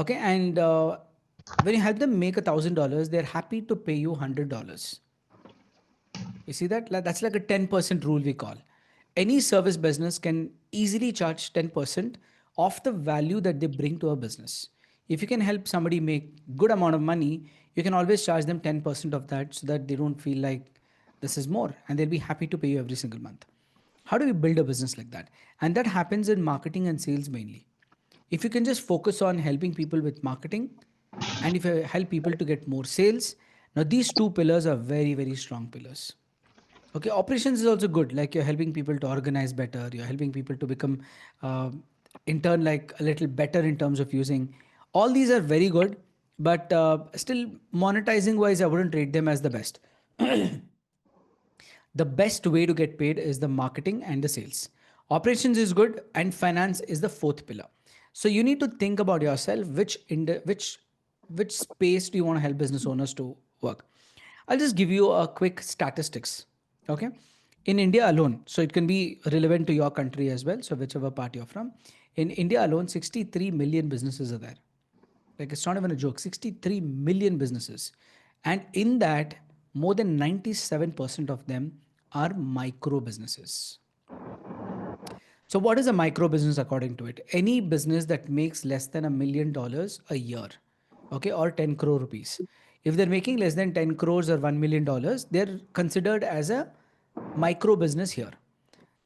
Okay, and when you help them make $1,000, they're happy to pay you $100. You see that? That's like a 10% rule we call. Any service business can easily charge 10% of the value that they bring to a business. If you can help somebody make good amount of money, you can always charge them 10% of that so that they don't feel like this is more and they'll be happy to pay you every single month. How do we build a business like that? And that happens in marketing and sales mainly. If you can just focus on helping people with marketing and if you help people to get more sales, now these two pillars are very, very strong pillars. Okay, operations is also good. Like you're helping people to organize better. You're helping people to become, uh, in turn, like a little better in terms of using. All these are very good, but still monetizing wise, I wouldn't rate them as the best. The best way to get paid is the marketing and the sales. Operations is good, and finance is the fourth pillar. So you need to think about yourself which space do you want to help business owners to work. I'll just give you a quick statistics. Okay, in India alone, so it can be relevant to your country as well. So whichever part you're from, in India alone, 63 million businesses are there. Like it's not even a joke. 63 million businesses, and in that, more than 97% of them are micro businesses. So, what is a micro business according to it? Any business that makes less than $1 million a year, okay, or 10 crore rupees. If they're making less than 10 crores or $1 million, they're considered as a micro business here.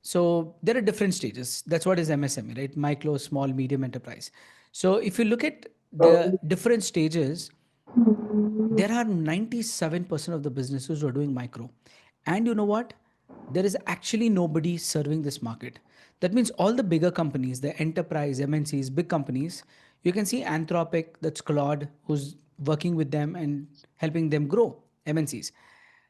So there are different stages. That's what is MSME, right? Micro, small, medium enterprise. So if you look at the different stages, there are 97% of the businesses who are doing micro. And you know what? There is actually nobody serving this market. That means all the bigger companies, the enterprise, MNCs, big companies, you can see Anthropic, that's Claude, who's working with them and helping them grow, MNCs.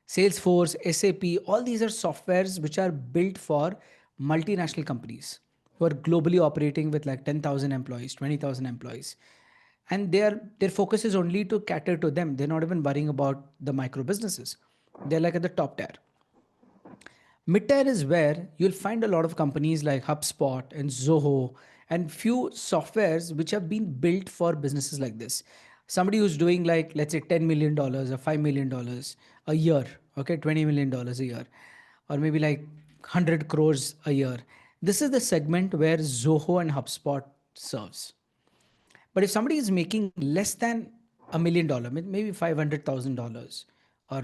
Salesforce, SAP, all these are softwares which are built for multinational companies who are globally operating with like 10,000 employees, 20,000 employees. And their focus is only to cater to them. They're not even worrying about the micro businesses. They're like at the top tier. Mid-tier is where you'll find a lot of companies like HubSpot and Zoho and few softwares which have been built for businesses like this. Somebody who's doing like, let's say $10 million or $5 million a year, okay, $20 million a year, or maybe like 100 crores a year. This is the segment where Zoho and HubSpot serves. But if somebody is making less than $1 million, maybe $500,000 or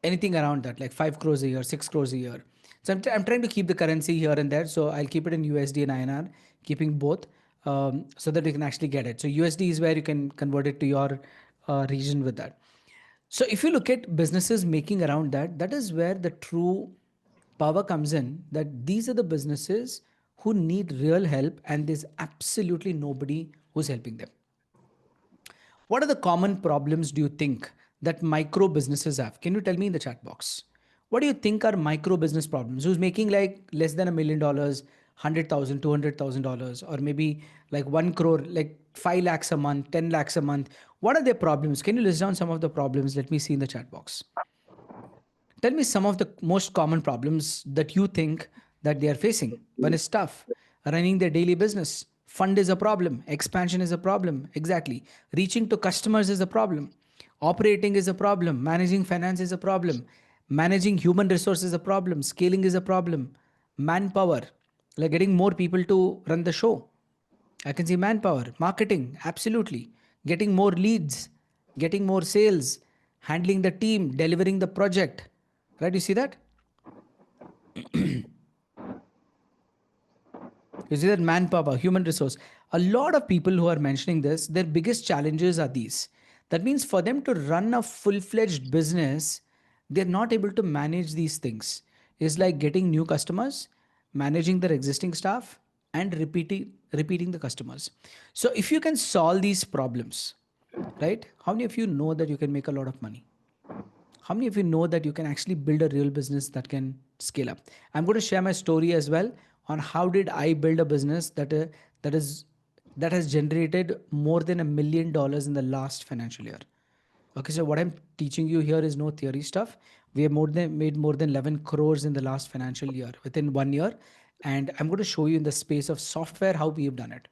anything around that, like 5 crores a year, 6 crores a year. So I'm trying to keep the currency here and there. So I'll keep it in USD and INR, keeping both so that we can actually get it. So USD is where you can convert it to your region with that. So if you look at businesses making around that, that is where the true power comes in, that these are the businesses who need real help and there's absolutely nobody who's helping them. What are the common problems do you think that micro businesses have? Can you tell me in the chat box? What do you think are micro business problems? Who's making like less than $1 million, 100,000, $200,000, or maybe like 1 crore, like 5 lakhs a month, 10 lakhs a month? What are their problems? Can you list down some of the problems? Let me see in the chat box. Tell me some of the most common problems that you think that they are facing. One is tough, running their daily business. Fund is a problem. Expansion is a problem. Exactly. Reaching to customers is a problem. Operating is a problem. Managing finance is a problem. Managing human resources is a problem. Scaling is a problem. Manpower, like getting more people to run the show. I can see manpower, marketing, absolutely. Getting more leads, getting more sales, handling the team, delivering the project. Right? You see that? You see that manpower, human resource. A lot of people who are mentioning this, their biggest challenges are these. That means for them to run a full fledged business, they're not able to manage these things. It's like getting new customers, managing their existing staff, and repeating the customers. So if you can solve these problems, right? How many of you know that you can make a lot of money? How many of you know that you can actually build a real business that can scale up? I'm going to share my story as well on how did I build a business that is that has generated more than $1 million in the last financial year. Okay, so what I'm teaching you here is no theory stuff. We have made more than 11 crores in the last financial year within 1 year, and I'm going to show you in the space of software how we have done it.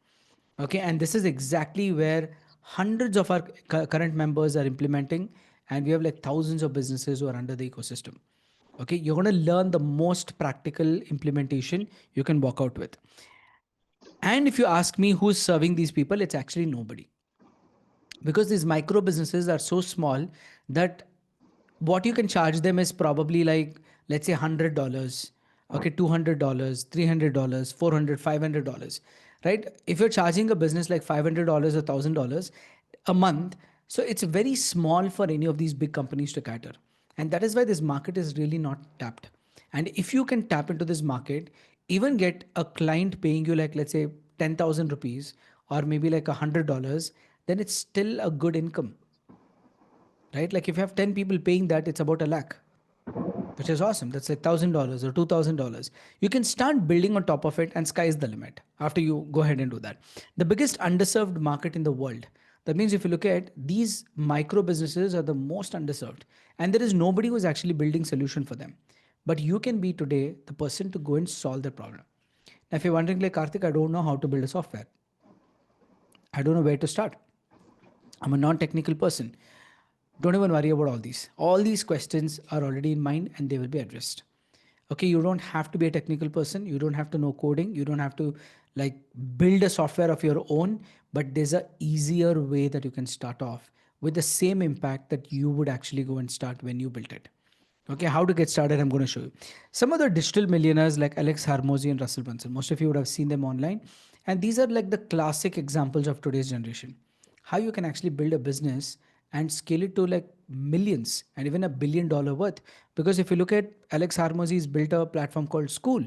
Okay, and this is exactly where hundreds of our current members are implementing, and we have like thousands of businesses who are under the ecosystem. Okay, you're going to learn the most practical implementation you can walk out with. And if you ask me who's serving these people, it's actually nobody, because these micro businesses are so small that what you can charge them is probably like, let's say $100, okay, $200, $300, $400, $500, right? If you're charging a business like $500 or $1,000 a month, so it's very small for any of these big companies to cater. And that is why this market is really not tapped. And if you can tap into this market, even get a client paying you like, let's say 10,000 rupees or maybe like $100, then it's still a good income, right? Like if you have 10 people paying that, it's about a lakh, which is awesome. That's like $1,000 or $2,000. You can start building on top of it, and sky's the limit after you go ahead and do that. The biggest underserved market in the world. That means if you look at these micro businesses are the most underserved, and there is nobody who's actually building solution for them. But you can be today the person to go and solve the problem. Now, if you're wondering, like Karthik, I don't know how to build a software. I don't know where to start. I'm a non-technical person. Don't even worry about all these. All these questions are already in mind and they will be addressed. Okay, you don't have to be a technical person. You don't have to know coding. You don't have to like build a software of your own, but there's a easier way that you can start off with the same impact that you would actually go and start when you built it. Okay, how to get started, I'm going to show you. Some of the digital millionaires like Alex Harmozy and Russell Brunson, most of you would have seen them online. And these are like the classic examples of today's generation. How you can actually build a business and scale it to like millions and even $1 billion worth. Because if you look at Alex Harmozy's built a platform called School,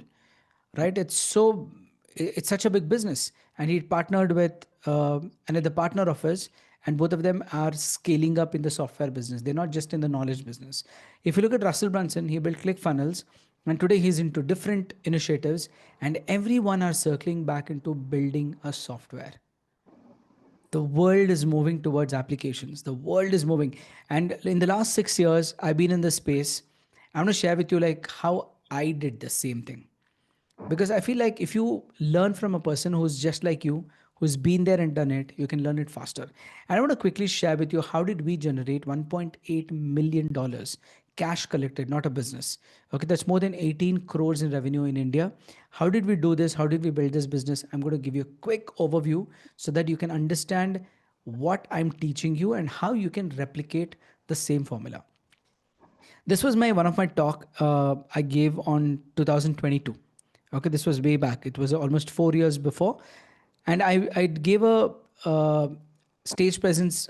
right? It's such a big business, and he partnered with another partner of his, and both of them are scaling up in the software business. They're not just in the knowledge business. If you look at Russell Brunson, he built ClickFunnels, and today he's into different initiatives, and everyone are circling back into building a software. The world is moving towards applications. The world is moving, and in the last 6 years I've been in this space. I'm going to share with you like how I did the same thing, because I feel like if you learn from a person who's just like you, who's been there and done it, you can learn it faster. And I want to quickly share with you how did we generate $1.8 million cash collected, not a business. Okay, that's more than 18 crores in revenue in India. How did we do this? How did we build this business? I'm going to give you a quick overview so that you can understand what I'm teaching you and how you can replicate the same formula. This was my one of my talk I gave on 2022. Okay, this was way back. It was almost 4 years before, and I gave a stage presence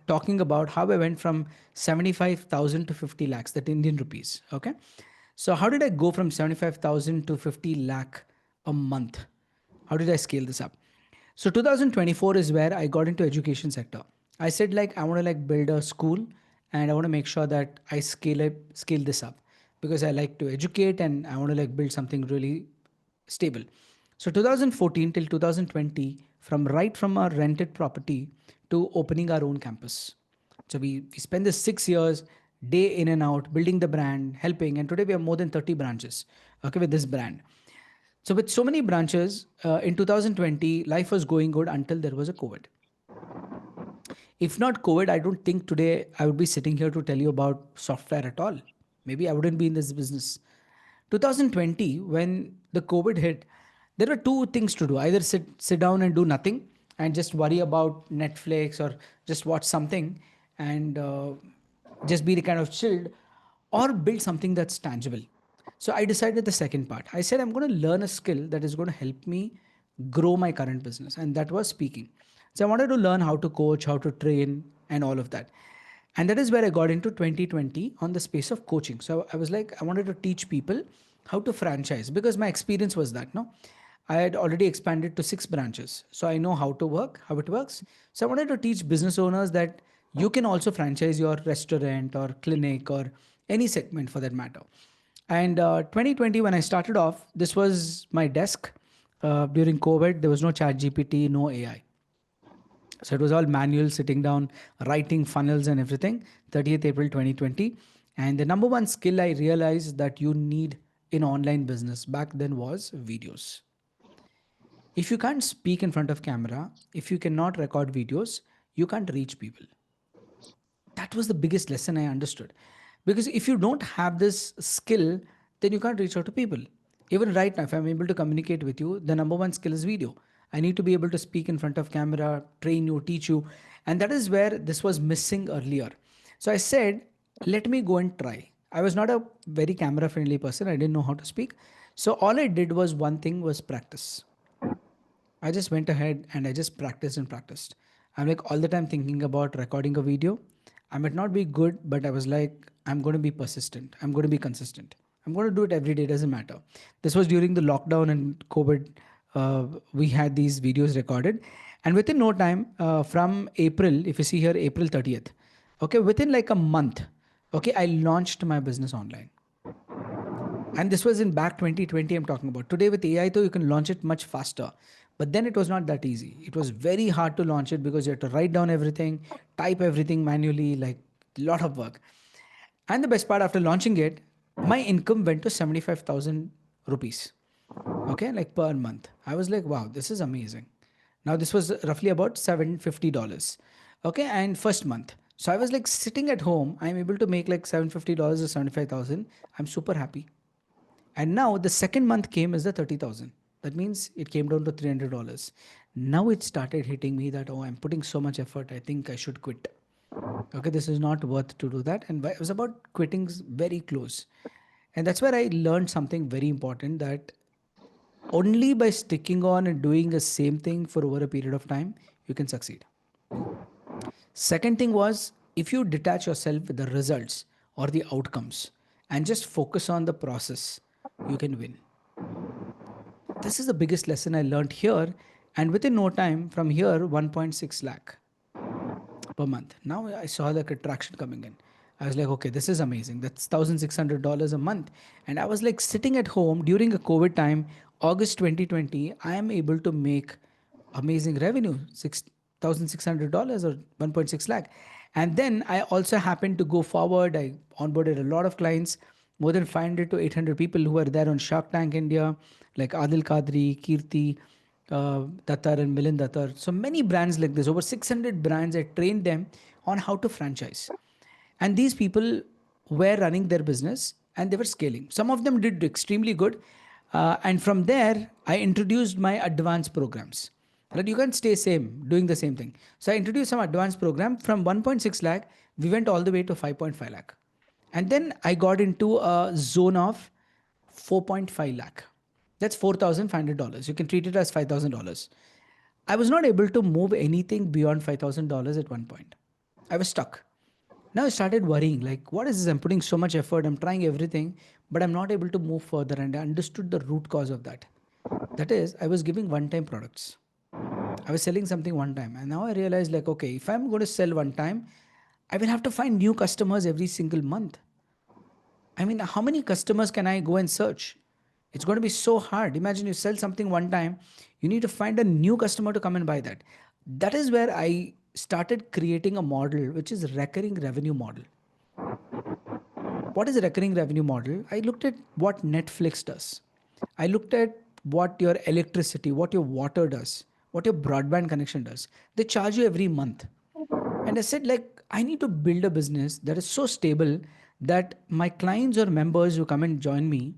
talking about how I went from 75,000 to 50 lakhs, that Indian rupees. Okay, so how did I go from 75,000 to 50 lakh a month? How did I scale this up? So 2024 is where I got into education sector. I said like I want to like build a school, and I want to make sure that I scale this up, because I like to educate and I want to like build something really stable. So 2014 till 2020, from our rented property to opening our own campus. So we spent the 6 years, day in and out, building the brand, helping, and today we have more than 30 branches. Okay, with this brand. So with so many branches, in 2020, life was going good until there was a COVID. If not COVID, I don't think today I would be sitting here to tell you about software at all. Maybe I wouldn't be in this business. 2020, when the COVID hit, there were two things to do: either sit down and do nothing and just worry about Netflix, or just watch something and just be kind of chilled, or build something that's tangible. So I decided the second part. I said I'm going to learn a skill that is going to help me grow my current business, and that was speaking. So I wanted to learn how to coach, how to train, and all of that. And that is where I got into 2020 on the space of coaching. So I was like, I wanted to teach people how to franchise, because my experience was that, no, I had already expanded to 6 branches. So I know how to work, how it works. So I wanted to teach business owners that you can also franchise your restaurant or clinic or any segment for that matter. And 2020, when I started off, this was my desk. During COVID, there was no chat GPT, no AI. So it was all manual, sitting down, writing funnels and everything. 30th April 2020. And the number one skill I realized that you need in online business back then was videos. If you can't speak in front of camera, if you cannot record videos, you can't reach people. That was the biggest lesson I understood. Because if you don't have this skill, then you can't reach out to people. Even right now, if I'm able to communicate with you, the number one skill is video. I need to be able to speak in front of camera, train you, teach you. And that is where this was missing earlier. So I said, let me go and try. I was not a very camera friendly person. I didn't know how to speak. So all I did was one thing was practice. I just went ahead and I just practiced and practiced. I'm like all the time thinking about recording a video. I might not be good, but I was like, I'm going to be persistent. I'm going to be consistent. I'm going to do it every day. Doesn't matter. This was during the lockdown and COVID. We had these videos recorded. And within no time, from April, if you see here, April 30th, okay, within like a month, okay, I launched my business online. And this was in back 2020, I'm talking about. Today with AI, though, you can launch it much faster. But then it was not that easy. It was very hard to launch it because you had to write down everything, type everything manually, like a lot of work. And the best part, after launching it, my income went to 75,000 rupees. Okay, like per month. I was like, wow, this is amazing. Now, this was roughly about $750. Okay, and first month. So I was like sitting at home, I'm able to make like $750 or 75,000. I'm super happy. And now the second month came as the 30,000. That means it came down to $300. Now it started hitting me that, oh, I'm putting so much effort. I think I should quit. Okay, this is not worth to do that. And I was about quitting very close. And that's where I learned something very important, that only by sticking on and doing the same thing for over a period of time, you can succeed. Second thing was, if you detach yourself with the results or the outcomes and just focus on the process, you can win. This is the biggest lesson I learned here. And within no time, from here, 1.6 lakh per month. Now I saw like a traction coming in. I was like, okay, this is amazing. That's $1,600 a month. And I was like sitting at home during a COVID time, August 2020, I am able to make amazing revenue, $6,600 or 1.6 lakh. And then I also happened to go forward. I onboarded a lot of clients, more than 500 to 800 people who were there on Shark Tank India, like Adil Kadri, Kirti, Datar and Milind Datar. So many brands like this, over 600 brands, I trained them on how to franchise. And these people were running their business and they were scaling. Some of them did extremely good. And from there, I introduced my advanced programs. Right? You can't stay same, doing the same thing. So I introduced some advanced program from 1.6 lakh, we went all the way to 5.5 lakh. And then I got into a zone of 4.5 lakh. That's $4,500. You can treat it as $5,000. I was not able to move anything beyond $5,000 at one point. I was stuck. Now I started worrying, like, what is this? I'm putting so much effort, I'm trying everything, but I'm not able to move further. And I understood the root cause of that. That is, I was giving one time products. I was selling something one time. And now I realized, like, okay, if I'm going to sell one time, I will have to find new customers every single month. I mean, how many customers can I go and search? It's going to be so hard. Imagine you sell something one time, you need to find a new customer to come and buy that. That is where I started creating a model which is recurring revenue model. What is a recurring revenue model? I looked at what Netflix does. I looked at what your electricity, what your water does, what your broadband connection does. They charge you every month. And I said, like, I need to build a business that is so stable that my clients or members who come and join me,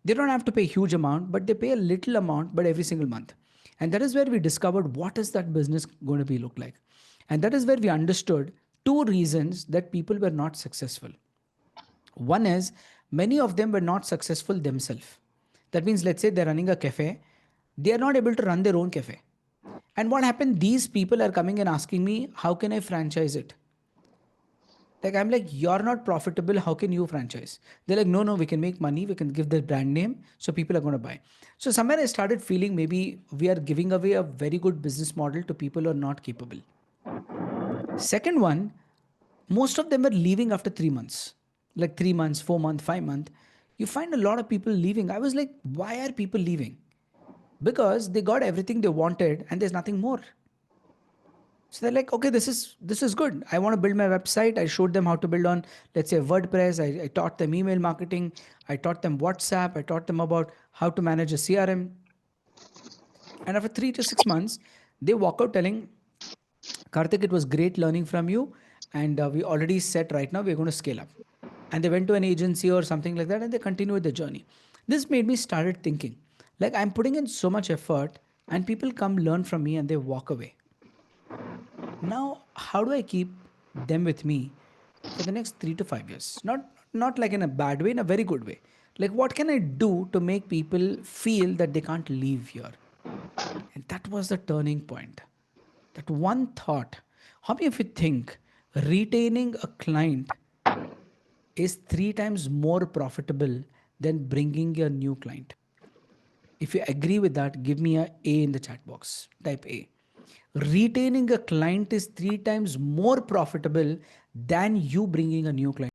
they don't have to pay a huge amount, but they pay a little amount, but every single month. And that is where we discovered what is that business going to be look like. And that is where we understood two reasons that people were not successful. One is many of them were not successful themselves. That means, let's say they're running a cafe, they are not able to run their own cafe. And what happened? These people are coming and asking me, how can I franchise it? Like, I'm like, you're not profitable. How can you franchise? They're like, no, no, we can make money. We can give the brand name. So people are going to buy. So somewhere I started feeling maybe we are giving away a very good business model to people who are not capable. Second one, most of them were leaving after 3 months, like 3 months, 4 months, 5 months. You find a lot of people leaving. I was like, why are people leaving? Because they got everything they wanted and there's nothing more. So they're like, okay, this is good. I want to build my website. I showed them how to build on, let's say, WordPress. I taught them email marketing. I taught them WhatsApp. I taught them about how to manage a CRM. And after 3 to 6 months, they walk out telling, Karthik, it was great learning from you. And we already set right now, we're going to scale up. And they went to an agency or something like that and they continued the journey. This made me started thinking, like I'm putting in so much effort and people come learn from me and they walk away. Now, how do I keep them with me for the next 3 to 5 years? Not like in a bad way, in a very good way. Like what can I do to make people feel that they can't leave here? And that was the turning point. That one thought. How many of you think retaining a client is 3 times more profitable than bringing a new client? If you agree with that, give me A in the chat box. Type A. Retaining a client is 3 times more profitable than you bringing a new client.